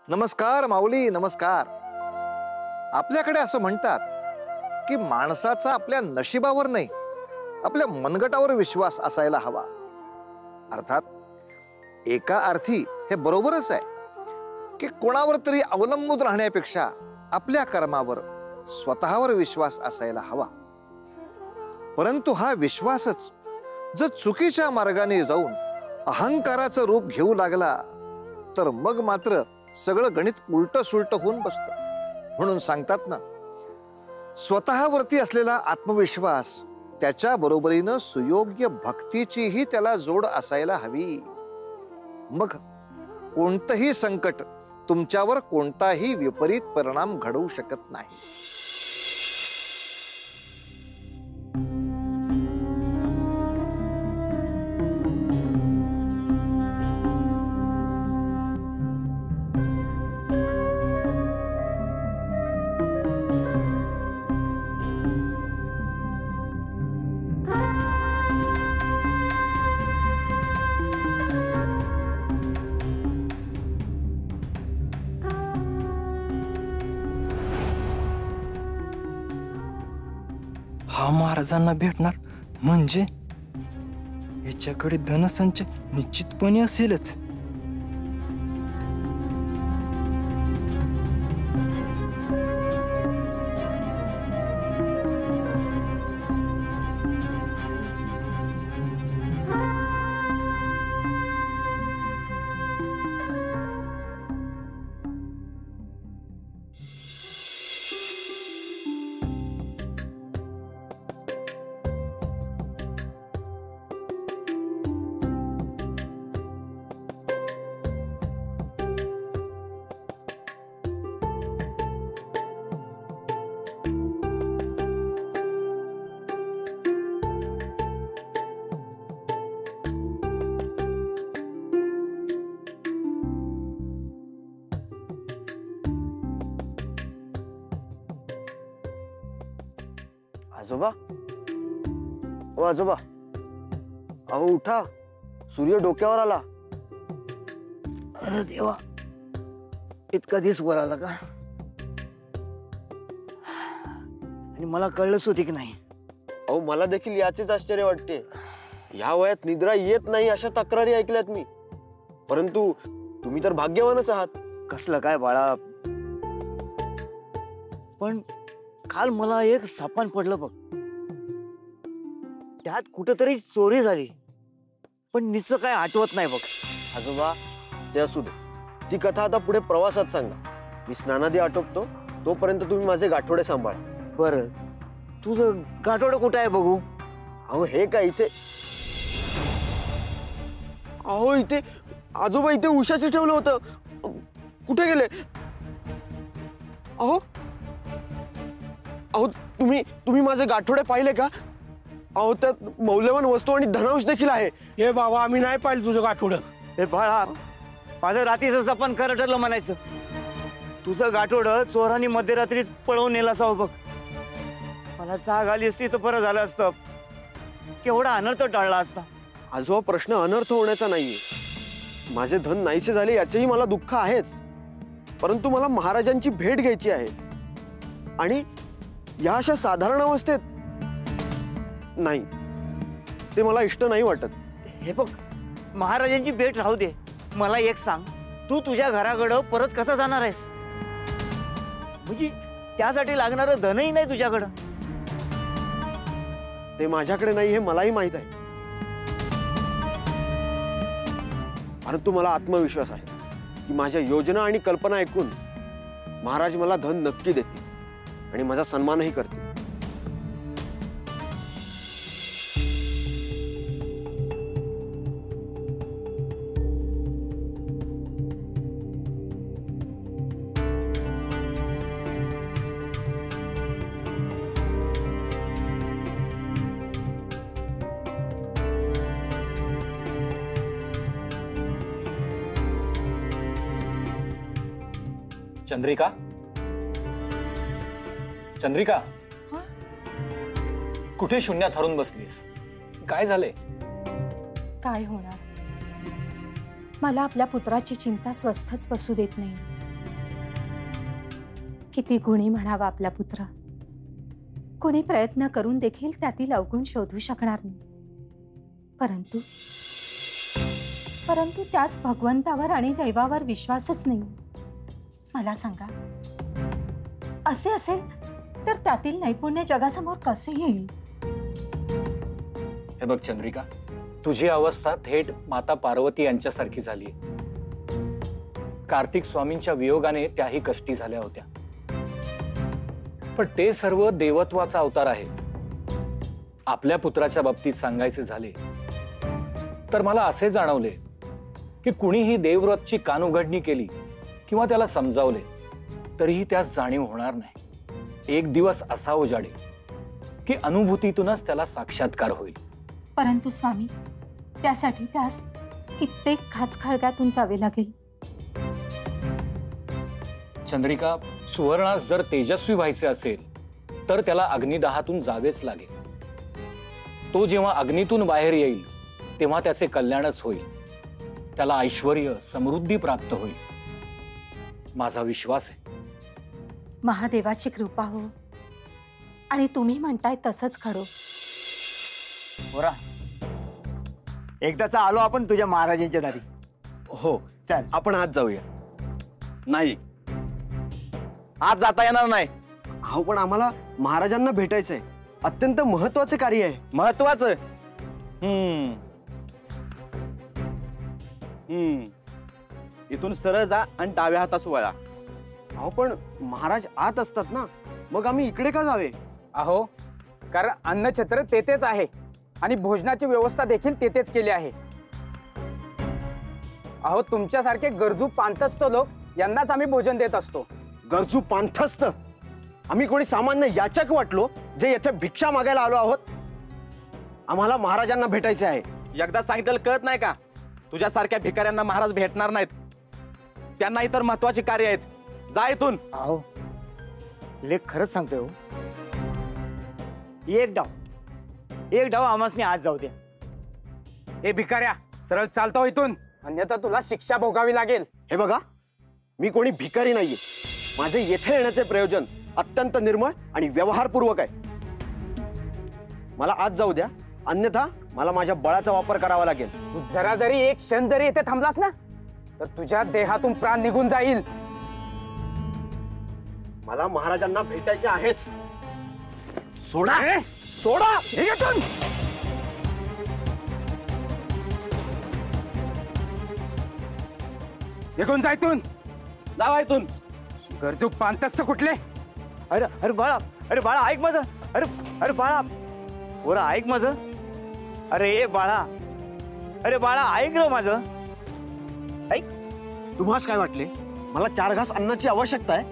नमस्कार माऊली, नमस्कार. आपल्याकडे असं म्हणतात की माणसाचा आपल्या नशिबावर नाही, आपल्या मनगटावर विश्वास असायला हवा. अर्थात एका अर्थी हे बरोबरच आहे की कोणावर तरी अवलंबून राहण्यापेक्षा आपल्या कर्मावर, स्वतःवर विश्वास असायला हवा. परंतु हा विश्वासच जर चुकीच्या मार्गाने जाऊन अहंकाराचं रूप घेऊ लागला तर मग मात्र सगळं गणित उलट सुलट होऊन बसतं. म्हणून सांगतात ना, स्वतःवरती असलेला आत्मविश्वास त्याच्या बरोबरीनं सुयोग्य भक्तीचीही त्याला जोड असायला हवी. मग कोणतंही संकट तुमच्यावर कोणताही विपरीत परिणाम घडवू शकत नाही. हा महाराजांना भेटणार म्हणजे याच्याकडे धनसंचय निश्चितपणे असेलच. आजोबा, ओ आजोबा, अहो उठा, सूर्य डोक्यावर आला. अरे देवा, इतका दिस वर आला का? आणि मला कळलंच होती की नाही. अहो मला देखील याचेच आश्चर्य वाटते. या वयात निद्रा येत नाही अशा तक्रारी ऐकल्यात मी. परंतु तुम्ही तर भाग्यवानच आहात. कसलं काय बाळा, पण काल मला एक सापण पडलं बघ. त्यात कुठेतरी चोरी झाली, पण निचं काय आठवत नाही बघ. आजोबा ते असू दे, ती कथा आता पुढे प्रवासात सांगा. मी स्नानादी आटोपतो, तोपर्यंत तुम्ही माझे गाठोडे सांभाळा. बरं, तुझं गाठोडं कुठं आहे बघू? अहो हे काय इथे, अहो इथे आजोबा, इथे उशाची ठेवलं होतं. कुठे गेले? अहो अहो तुम्ही माझे गाठोडे पाहिले का? अहो त्यात मौल्यवान वस्तू आणि धनांश देखील आहे. हे बाबा, आम्ही नाही पाहिलं तुझं गाठोडं. हे बाळा, माझं रात्रीचं सपन खरं ठरलं म्हणायचं. तुझं गाठोडं चोरांनी मध्यरात्री पळवून नेला असावं बघ. मला जाग आली असती तर बरं झालं असतं. केवढा अनर्थ टाळला असता. आजोबा प्रश्न अनर्थ होण्याचा नाहीये. माझे धन नाहीसे झाले याचेही मला दुःख आहेच. परंतु मला महाराजांची भेट घ्यायची आहे. आणि या अशा साधारण अवस्थेत नाही, ते मला इष्ट नाही वाटत. हे बघ, महाराजांची भेट राहू दे. मला एक सांग, तू तुझ्या घराकडं परत कसा जाणार आहेस? म्हणजे त्यासाठी लागणारं धनही नाही तुझ्याकडं. ते माझ्याकडे नाही हे मलाही माहित आहे. परंतु मला आत्मविश्वास आहे की माझ्या योजना आणि कल्पना ऐकून महाराज मला धन नक्की देतील आणि माझा सन्मानही करतील. चंद्रिका, चंद्रिका, कुठे शून्यात हरून बसलीस? काय झाले? काय होणार, मला आपल्या पुत्राची चिंता स्वस्थच बसू देत नाही. किती गुणी म्हणावा आपला पुत्र. कोणी प्रयत्न करून देखील त्यातील अवगुण शोधू शकणार नाही. परंतु परंतु त्यास भगवंतावर आणि दैवावर विश्वासच नाही. मला सांगा, असे असेल तर त्यातील नैपुण्य जगासमोर कसे येईल? हे बघ चंद्रिका, तुझी अवस्था थेट माता पार्वती यांच्यासारखी झाली. कार्तिक स्वामींच्या वियोगाने त्याही कष्टी झाल्या होत्या, पण ते सर्व देवत्वाचा अवतार आहे. आपल्या पुत्राच्या बाबतीत सांगायचे झाले तर मला असे जाणवले की कुणीही देवव्रतची कानउघडणी केली किंवा त्याला समजावले तरीही त्यास जाणीव होणार नाही. एक दिवस असा उजाडेल की अनुभूतीतूनच त्याला साक्षात्कार होईल. परंतु स्वामी, त्यासाठी त्यास कित्येक खाचखळग्यातून जावे लागेल. चंद्रिका, सुवर्णास जर तेजस्वी व्हायचे असेल तर त्याला अग्निदाहातून जावेच लागेल. तो जेव्हा अग्नीतून बाहेर येईल तेव्हा त्याचे कल्याणच होईल. त्याला ऐश्वर्य समृद्धी प्राप्त होईल. माझा विश्वास आहे. महादेवाची कृपा हो, आणि तुम्ही म्हणताय तसंच घडो. पोरा, एकदाचा आलो आपण तुझ्या महाराजांच्या दारी. हो, चल आपण आज जाऊया. नाही, आज जाता येणार नाही. अहो, पण आम्हाला महाराजांना भेटायचंय. अत्यंत महत्वाचे कार्य आहे. महत्वाचं. इथून सरळ जा आणि डाव्या हातास वळा. अहो, पण महाराज आत असतात ना, मग आम्ही इकडे का जावे? अहो, कारण अन्नछत्र तेथेच आहे आणि भोजनाची व्यवस्था देखील तेथेच केली आहे. अहो, तुमच्यासारखे गरजू पांतस्थ लोक यांनाच आम्ही भोजन देत असतो. गरजू पांथस्थ? आम्ही कोणी सामान्य याचक वाटलो जे येथे भिक्षा मागायला आलो आहोत? आम्हाला महाराजांना भेटायचे आहे. एकदा सांगितलं कळत नाही का? तुझ्यासारख्या भिकाऱ्यांना महाराज भेटणार नाहीत. त्यांना इतर महत्वाची कार्य आहेत. जा इथून. अहो, लेख खरंच सांगतोय हो. एक डाव आम्हासनी आज जाऊ द्या. हे भिकाऱ्या, सरळ चालतो इथून, अन्यथा तुला शिक्षा भोगावी लागेल. हे बघा, मी कोणी भिकारी नाहीये. माझे येथे येण्याचे प्रयोजन अत्यंत निर्मळ आणि व्यवहारपूर्वक आहे. मला आज जाऊ द्या, अन्यथा मला माझ्या बळाचा वापर करावा लागेल. तू जरा जरी एक क्षण जरी इथे थांबलास ना तर तुझ्या देहातून प्राण निघून जाईल. मला महाराजांना भेटायचे आहेच. सोडा, अरे, सोडा. इथून. निघून जा इथून. जावा इथून. गरजू पांतस्थ कुठले? अरे अरे बाळा, अरे बाळा ऐक माझं. अरे अरे बाळा, पोरा ऐक माझं. अरे ए बाळा, अरे बाळा ऐक र माझं. ऐक. तुम्हास काय वाटले मला 4 घास अन्नाची आवश्यकता आहे?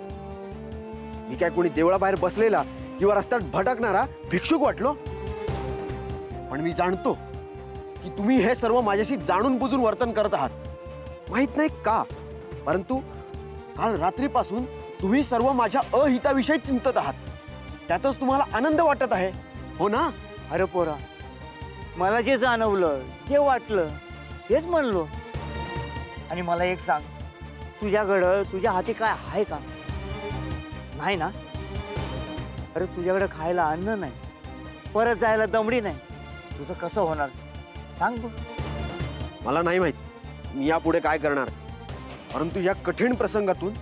मी काय कोणी देवळाबाहेर बसलेला किंवा रस्त्यात भटकणारा भिक्षुक वाटलो? पण मी जाणतो की तुम्ही हे सर्व माझ्याशी जाणून बुजून वर्तन करत आहात. माहित नाही का, परंतु काल रात्रीपासून तुम्ही सर्व माझ्या अहिताविषयी चिंतत आहात. त्यातच तुम्हाला आनंद वाटत आहे, हो ना? अरे पोरा, मला जे जाणवलं, जे वाटलं तेच म्हणलो. आणि मला एक सांग, तुझ्याकडं तुझ्या हाती काय आहे का? नाही ना? अरे तुझ्याकडे खायला अन्न नाही, परत जायला दमडी नाही. तुझं कसं होणार सांग बघ. मला नाही माहित मी यापुढे काय करणार, परंतु या कठीण प्रसंगातून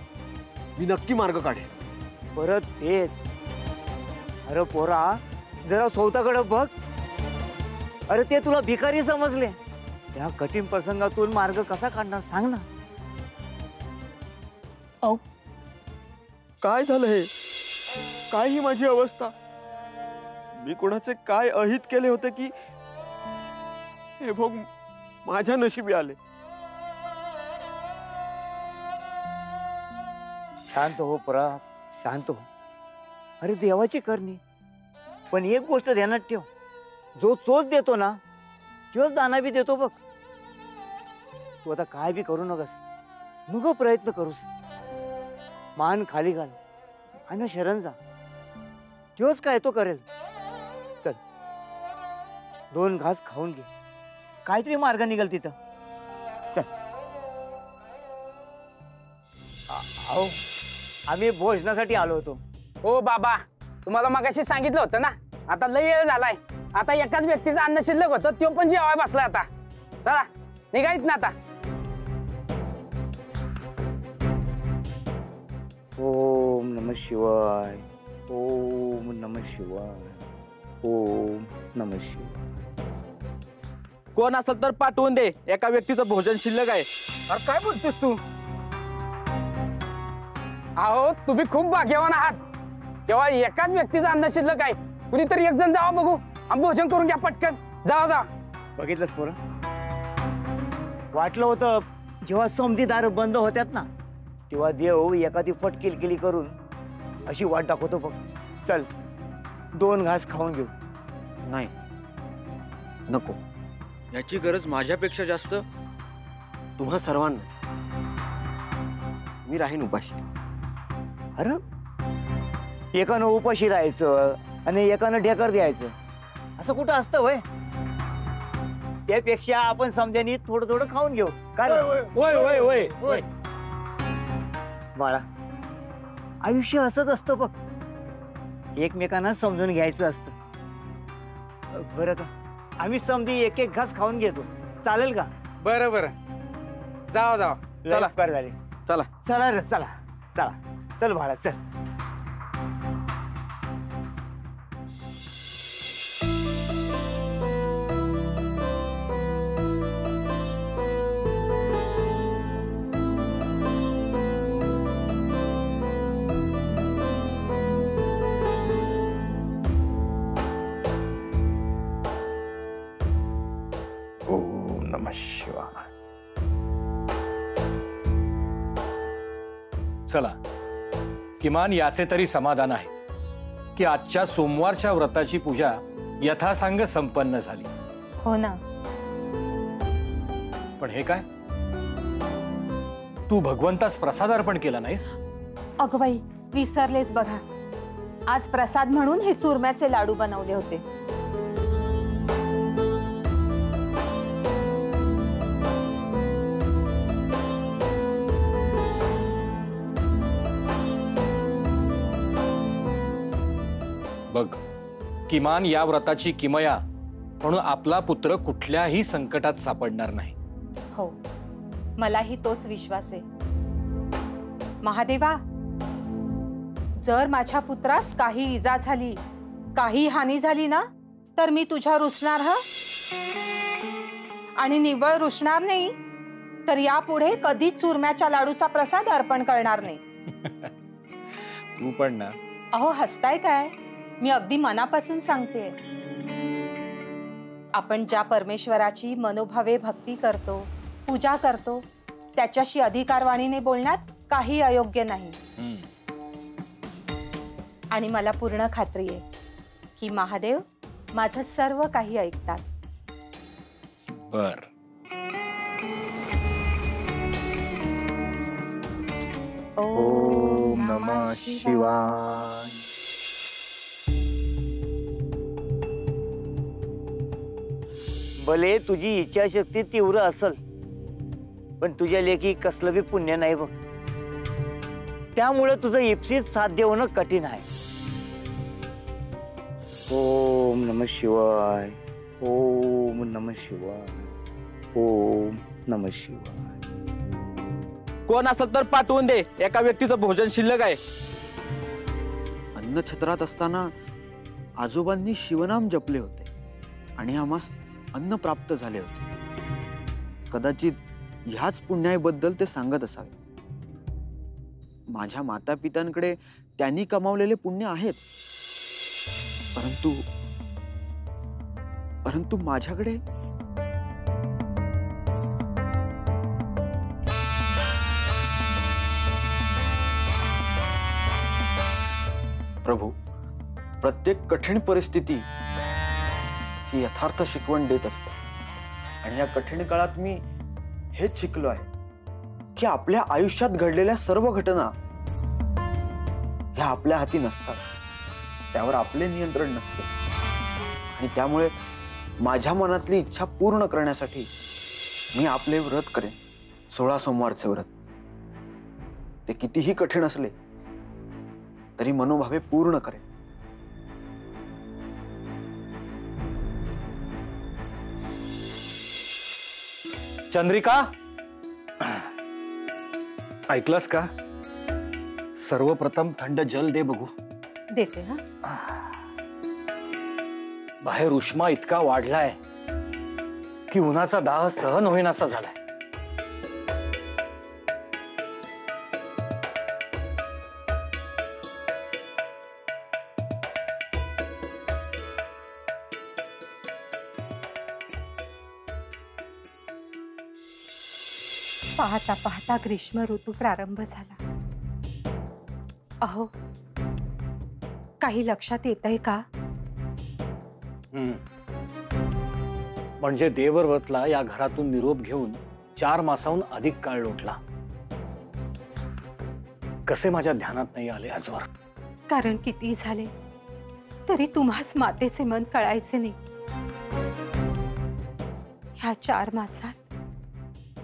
मी नक्की मार्ग काढेन. परत तेच. अरे पोरा, जरा स्वतःकडे बघ. अरे ते तुला भिकारी समजले. त्या कठीण प्रसंगातून मार्ग कसा काढणार सांग ना. अहो, काय झालं हे? काय ही माझी अवस्था? मी कोणाचे काय अहित केले होते की हे भोग माझ्या नशिबी आले? शांत हो पोरा, शांत हो. अरे देवाची करणी. पण एक गोष्ट ध्यानात ठेव, जो चोच देतो ना तोच दाना बी देतो बघ. तू आता काय बी करू नकस, नको प्रयत्न करूस. मान खाली घाल आणि शरण जा. तोच काय तो करेल. चल 2 घास खाऊन घे, काहीतरी मार्ग निघेल तिथं. चल. अहो आम्ही भोजनासाठी आलो होतो. हो बाबा, तुम्हाला मगाशी सांगितलं होतं ना, आता लय वेळ झालाय. आता एकाच व्यक्तीचं अन्न शिल्लक होतं, तो पण जेवाय बसलाय. आता चला निघायच ना आता. ओम नमः शिवाय, ओम नमः शिवाय, ओम नमः शिवाय. कोण असेल तर पाठवून दे, एका व्यक्तीचं भोजन शिल्लक आहे. अरे काय बोलतोस तू? अहो तुम्ही खूप भाग्यवान आहात, तेव्हा एकाच व्यक्तीचं अन्न शिल्लक आहे. कुणीतरी एक जण जावा बघू आणि भोजन करून घ्या पटकन. जा. बघितलंस पोरं, वाटलं होतं जेव्हा समधी दार बंद होत्यात ना, तेव्हा देव एखादी फट किलकिली करून अशी वाट दाखवतो बघ. चल 2 घास खाऊन घेऊ. नाही, नको. याची गरज माझ्यापेक्षा जास्त तुम्हा सर्वांना. मी राहीन उपाशी. अरे एकानं उपाशी राहायचं आणि एकानं ढेकर द्यायचं, असं कुठं असतं वय? त्यापेक्षा आपण समजानी थोडं थोडं खाऊन घेऊ. काय होय. बाळा, आयुष्य असंच असतं बघ, एकमेकांना समजून घ्यायचं असतं. बरं का, आम्ही समधी 1-1 घास खाऊन घेतो, चालेल का? बरं. जावा. चला कर झाले. चला. चला रे, चला. चल बाळा, चल. ओम नमः शिवाय. चला, किमान याचे तरी समाधान आहे की आजच्या सोमवारच्या व्रताची पूजा यथासांग संपन्न झाली. हो ना. पण हे काय, तू भगवंतास प्रसाद अर्पण केला नाहीस? अगं बाई, विसरलेच बघा. आज प्रसाद म्हणून हे चुरम्याचे लाडू बनवले होते. बघ, किमान या व्रताची किमया म्हणून आपला पुत्र कुठल्याही संकटात सापडणार नाही. हो, मलाही तोच विश्वास आहे. महादेवा, जर माझ्या पुत्रास काही इजा झाली, काही हानी झाली ना, तर मी तुझ्या रुसणार आणि निव्वळ रुसणार नाही, तर यापुढे कधीच चुरम्याच्या लाडूचा प्रसाद अर्पण करणार नाही. तू पण ना. अहो हसताय काय? मी अगदी मनापासून सांगते. आपण ज्या परमेश्वराची मनोभावे भक्ती करतो, पूजा करतो, त्याच्याशी अधिकारवाणीने बोलण्यात काही अयोग्य नाही. आणि मला पूर्ण खात्री आहे की महादेव माझं सर्व काही ऐकतात. बर. ओम नमः शिवाय. भले तुझी इच्छाशक्ती तीव्र असल, पण तुझ्या लेखी कसलं बी पुण्य नाही बघ. त्यामुळे तुझं इप्सित साध्य होणं कठीण आहे. ओम नमः शिवाय, ओम नमः शिवाय, ओम नमः शिवाय. कोण असेल तर पाठवून दे, एका व्यक्तीचं भोजन शिल्लक आहे. अन्नछत्रात असताना आजोबांनी शिवनाम जपले होते आणि आम्हास अन्न प्राप्त झाले होते. कदाचित ह्याच पुण्याबद्दल ते सांगत असावे. माझ्या माता पित्यांकडे त्यांनी कमावलेले पुण्य आहेच, परंतु माझ्याकडे प्रभू, प्रत्येक कठीण परिस्थिती ही यथार्थ शिकवण देत असते. आणि या कठीण काळात मी हेच शिकलो आहे की आपल्या आयुष्यात घडलेल्या सर्व घटना ह्या आपल्या हाती नसतात, त्यावर आपले नियंत्रण नसते. आणि त्यामुळे माझ्या मनातली इच्छा पूर्ण करण्यासाठी मी आपले व्रत करेन, 16 सोमवारचे व्रत. ते कितीही कठीण असले तरी मनोभावे पूर्ण करेन. चंद्रिका, ऐकलंस का? सर्वप्रथम थंड जल दे बघू. देते हा. बाहेर उष्मा इतका वाढलाय की उन्हाचा दाह सहन होईनासा झालाय. पाहता पाहता ग्रीष्म ऋतू प्रारंभ झाला. अहो, काही लक्षात येतंय का? म्हणजे देवव्रतला या घरातून निरोप घेऊन 4 मासाहून अधिक काळ लोटला. कसे माझ्या ध्यानात नाही आले आजवर. कारण किती झाले तरी तुम्हास मातेचे मन कळायचे नाही. ह्या 4 मासात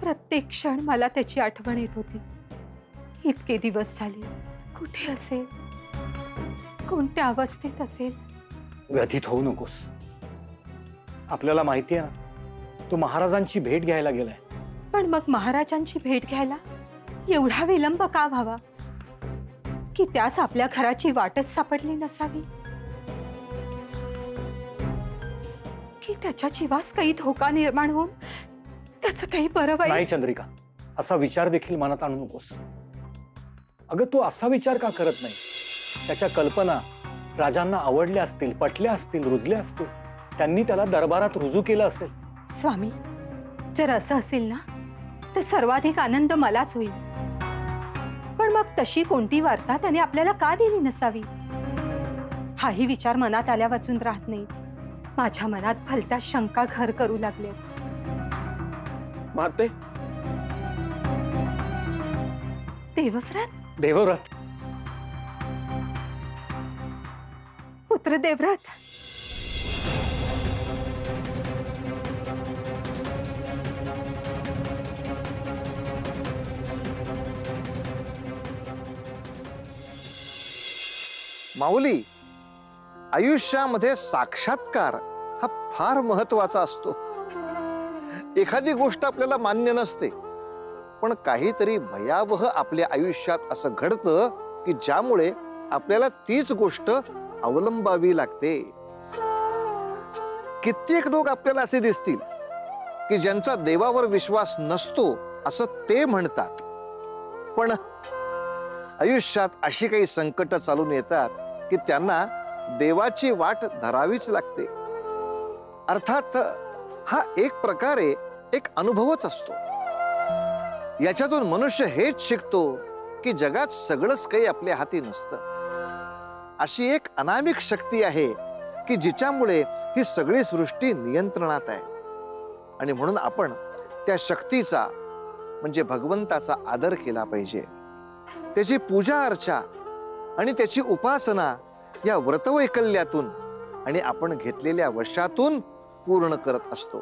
प्रत्येक क्षण मला त्याची आठवण येत होती. इतके दिवस झाले कुठे असेल, कोणत्या अवस्थेत असेल. व्यथित होऊ नकोस. आपल्याला माहिती आहे ना, तो महाराजांची भेट घ्यायला गेलाय. पण मग महाराजांची भेट घ्यायला एवढा विलंब का व्हावा? की त्यास आपल्या घराची वाटच सापडली नसावी? की त्याच्या जीवास काही धोका निर्माण होऊन त्याचं काही बरं नाही वाईट? चंद्रिका, असा विचार देखील मनात आणू नकोस. अगं, तो असा विचार का करत नाही? त्याच्या कल्पना राजांना आवडल्या असतील, पटल्या असतील, रुजल्या असतील. त्यांनी त्याला दरबारात रुजू केलं असेल. स्वामी, जर असं असेल ना तर सर्वाधिक आनंद मलाच होईल. पण मग तशी कोणती वार्ता त्याने आपल्याला का दिली नसावी? हाही विचार मनात आल्या वाचून राहत नाही. माझ्या मनात भलत्या शंका घर करू लागल्या. माते, देवव्रत, देवव्रत, पुत्र देवव्रत. माऊली, आयुष्यामध्ये साक्षात्कार हा फार महत्वाचा असतो. एखादी गोष्ट आपल्याला मान्य नसते, पण काहीतरी भयावह आपल्या आयुष्यात असं घडतं की ज्यामुळे आपल्याला तीच गोष्ट अवलंबावी लागते. कित्येक लोक आपल्याला असे दिसतील की ज्यांचा देवावर विश्वास नसतो असं ते म्हणतात, पण आयुष्यात अशी काही संकट चालून येतात की त्यांना देवाची वाट धरावीच लागते. अर्थात हा एक प्रकारे एक अनुभवच असतो. याच्यातून मनुष्य हेच शिकतो की जगात सगळंच काही आपल्या हाती नसतं. अशी एक अनामिक शक्ती आहे की जिच्यामुळे ही सगळी सृष्टी नियंत्रणात आहे. आणि म्हणून आपण त्या शक्तीचा म्हणजे भगवंताचा आदर केला पाहिजे. त्याची पूजा अर्चा आणि त्याची उपासना या व्रतवैकल्यातून आणि आपण घेतलेल्या वशातून पूर्ण करत असतो.